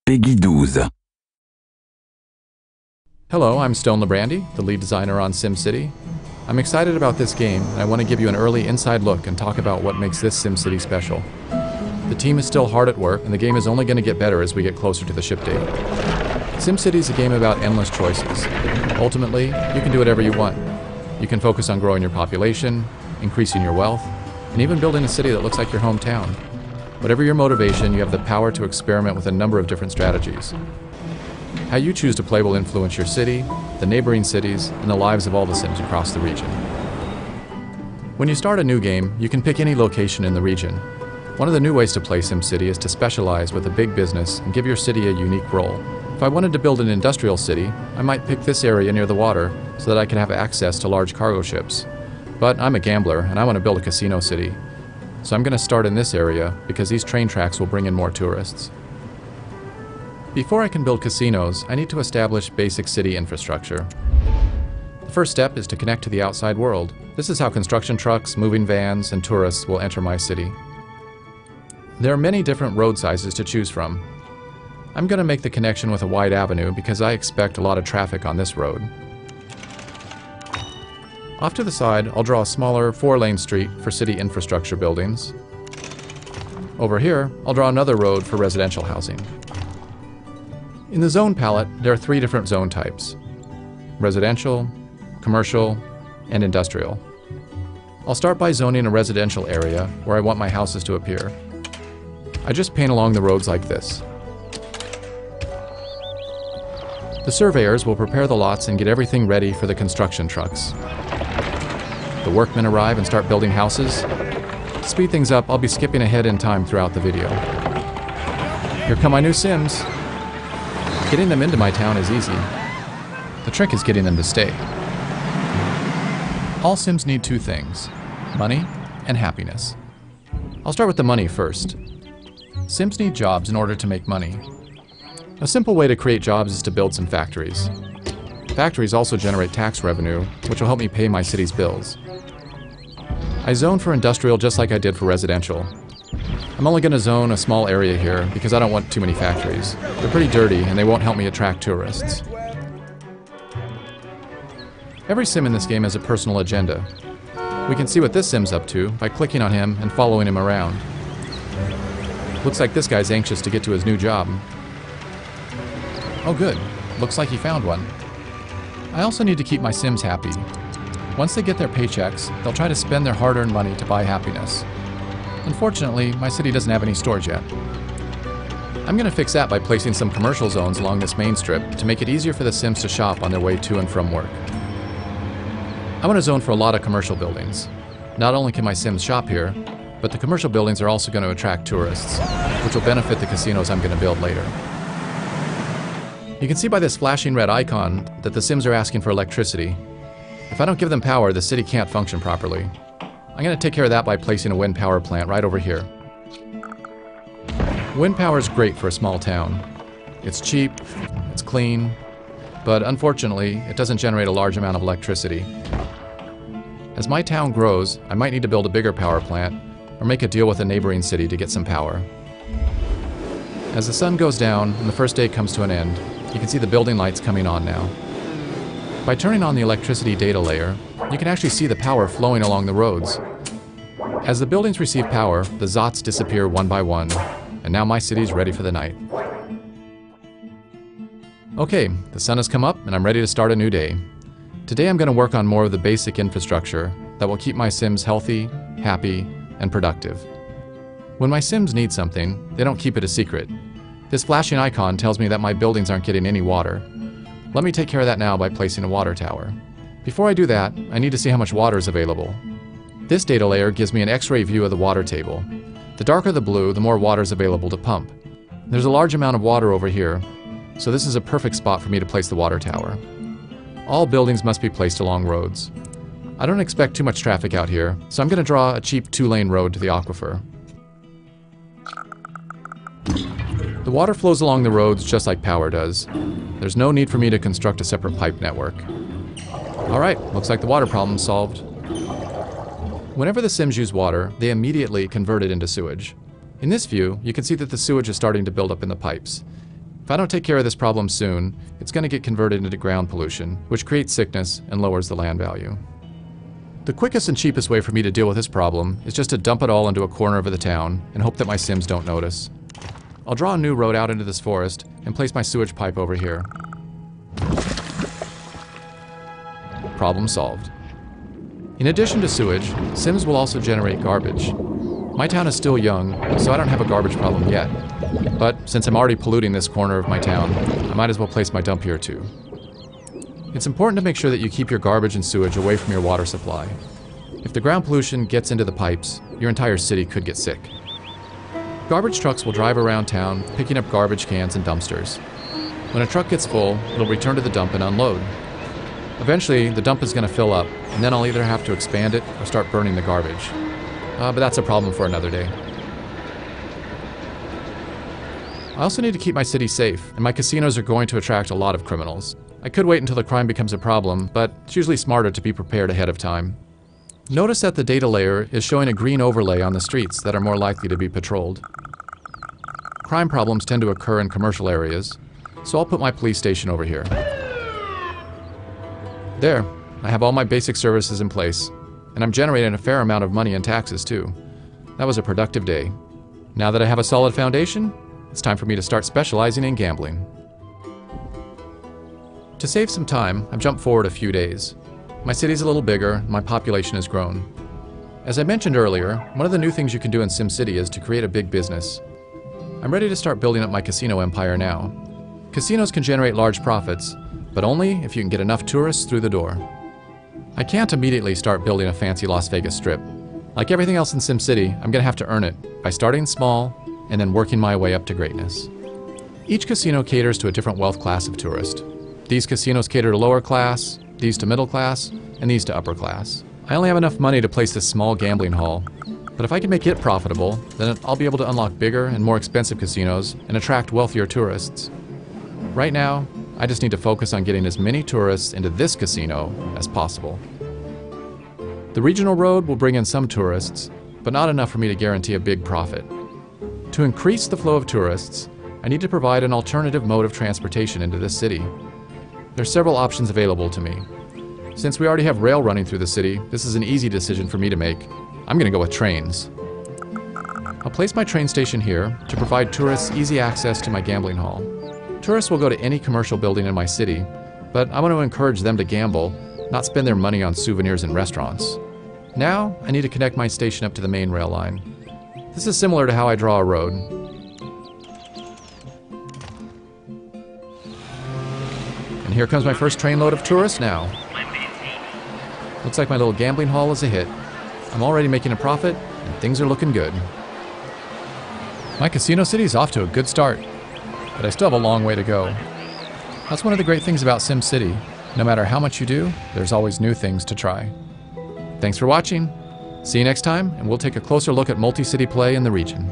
Peggy 12. Hello, I'm Stone Labrandy, the lead designer on SimCity. I'm excited about this game, and I want to give you an early inside look and talk about what makes this SimCity special. The team is still hard at work, and the game is only going to get better as we get closer to the ship date. SimCity is a game about endless choices. Ultimately, you can do whatever you want. You can focus on growing your population, increasing your wealth, and even building a city that looks like your hometown. Whatever your motivation, you have the power to experiment with a number of different strategies. How you choose to play will influence your city, the neighboring cities, and the lives of all the Sims across the region. When you start a new game, you can pick any location in the region. One of the new ways to play SimCity is to specialize with a big business and give your city a unique role. If I wanted to build an industrial city, I might pick this area near the water so that I can have access to large cargo ships. But I'm a gambler and I want to build a casino city. So I'm going to start in this area because these train tracks will bring in more tourists. Before I can build casinos, I need to establish basic city infrastructure. The first step is to connect to the outside world. This is how construction trucks, moving vans, and tourists will enter my city. There are many different road sizes to choose from. I'm going to make the connection with a wide avenue because I expect a lot of traffic on this road. Off to the side, I'll draw a smaller 4-lane street for city infrastructure buildings. Over here, I'll draw another road for residential housing. In the zone palette, there are 3 different zone types: residential, commercial, and industrial. I'll start by zoning a residential area where I want my houses to appear. I just paint along the roads like this. The surveyors will prepare the lots and get everything ready for the construction trucks. The workmen arrive and start building houses. To speed things up, I'll be skipping ahead in time throughout the video. Here come my new Sims. Getting them into my town is easy. The trick is getting them to stay. All Sims need 2 things: money and happiness. I'll start with the money first. Sims need jobs in order to make money. A simple way to create jobs is to build some factories. Factories also generate tax revenue, which will help me pay my city's bills. I zone for industrial just like I did for residential. I'm only going to zone a small area here because I don't want too many factories. They're pretty dirty and they won't help me attract tourists. Every Sim in this game has a personal agenda. We can see what this Sim's up to by clicking on him and following him around. Looks like this guy's anxious to get to his new job. Oh good, looks like he found one. I also need to keep my Sims happy. Once they get their paychecks, they'll try to spend their hard-earned money to buy happiness. Unfortunately, my city doesn't have any stores yet. I'm going to fix that by placing some commercial zones along this main strip to make it easier for the Sims to shop on their way to and from work. I want to zone for a lot of commercial buildings. Not only can my Sims shop here, but the commercial buildings are also going to attract tourists, which will benefit the casinos I'm going to build later. You can see by this flashing red icon that the Sims are asking for electricity. If I don't give them power, the city can't function properly. I'm going to take care of that by placing a wind power plant right over here. Wind power is great for a small town. It's cheap, it's clean, but unfortunately, it doesn't generate a large amount of electricity. As my town grows, I might need to build a bigger power plant or make a deal with a neighboring city to get some power. As the sun goes down and the first day comes to an end, you can see the building lights coming on now. By turning on the electricity data layer, you can actually see the power flowing along the roads. As the buildings receive power, the Zots disappear one by one, and now my city's ready for the night. Okay, the sun has come up and I'm ready to start a new day. Today I'm going to work on more of the basic infrastructure that will keep my Sims healthy, happy, and productive. When my Sims need something, they don't keep it a secret. This flashing icon tells me that my buildings aren't getting any water. Let me take care of that now by placing a water tower. Before I do that, I need to see how much water is available. This data layer gives me an X-ray view of the water table. The darker the blue, the more water is available to pump. There's a large amount of water over here, so this is a perfect spot for me to place the water tower. All buildings must be placed along roads. I don't expect too much traffic out here, so I'm going to draw a cheap 2-lane road to the aquifer. The water flows along the roads just like power does. There's no need for me to construct a separate pipe network. Alright, looks like the water problem's solved. Whenever the Sims use water, they immediately convert it into sewage. In this view, you can see that the sewage is starting to build up in the pipes. If I don't take care of this problem soon, it's going to get converted into ground pollution, which creates sickness and lowers the land value. The quickest and cheapest way for me to deal with this problem is just to dump it all into a corner of the town and hope that my Sims don't notice. I'll draw a new road out into this forest and place my sewage pipe over here. Problem solved. In addition to sewage, Sims will also generate garbage. My town is still young, so I don't have a garbage problem yet. But since I'm already polluting this corner of my town, I might as well place my dump here too. It's important to make sure that you keep your garbage and sewage away from your water supply. If the ground pollution gets into the pipes, your entire city could get sick. Garbage trucks will drive around town, picking up garbage cans and dumpsters. When a truck gets full, it'll return to the dump and unload. Eventually, the dump is going to fill up, and then I'll either have to expand it or start burning the garbage. But that's a problem for another day. I also need to keep my city safe, and my casinos are going to attract a lot of criminals. I could wait until the crime becomes a problem, but it's usually smarter to be prepared ahead of time. Notice that the data layer is showing a green overlay on the streets that are more likely to be patrolled. Crime problems tend to occur in commercial areas, so I'll put my police station over here. There, I have all my basic services in place, and I'm generating a fair amount of money in taxes too. That was a productive day. Now that I have a solid foundation, it's time for me to start specializing in gambling. To save some time, I've jumped forward a few days. My city's a little bigger, and my population has grown. As I mentioned earlier, one of the new things you can do in SimCity is to create a big business. I'm ready to start building up my casino empire now. Casinos can generate large profits, but only if you can get enough tourists through the door. I can't immediately start building a fancy Las Vegas strip. Like everything else in SimCity, I'm going to have to earn it by starting small and then working my way up to greatness. Each casino caters to a different wealth class of tourist. These casinos cater to lower class, these to middle class, and these to upper class. I only have enough money to place this small gambling hall, but if I can make it profitable, then I'll be able to unlock bigger and more expensive casinos and attract wealthier tourists. Right now, I just need to focus on getting as many tourists into this casino as possible. The regional road will bring in some tourists, but not enough for me to guarantee a big profit. To increase the flow of tourists, I need to provide an alternative mode of transportation into this city. There are several options available to me. Since we already have rail running through the city, this is an easy decision for me to make. I'm going to go with trains. I'll place my train station here to provide tourists easy access to my gambling hall. Tourists will go to any commercial building in my city, but I want to encourage them to gamble, not spend their money on souvenirs and restaurants. Now, I need to connect my station up to the main rail line. This is similar to how I draw a road. And here comes my first trainload of tourists now. Looks like my little gambling hall is a hit. I'm already making a profit, and things are looking good. My casino city's off to a good start, but I still have a long way to go. That's one of the great things about SimCity. No matter how much you do, there's always new things to try. Thanks for watching. See you next time, and we'll take a closer look at multi-city play in the region.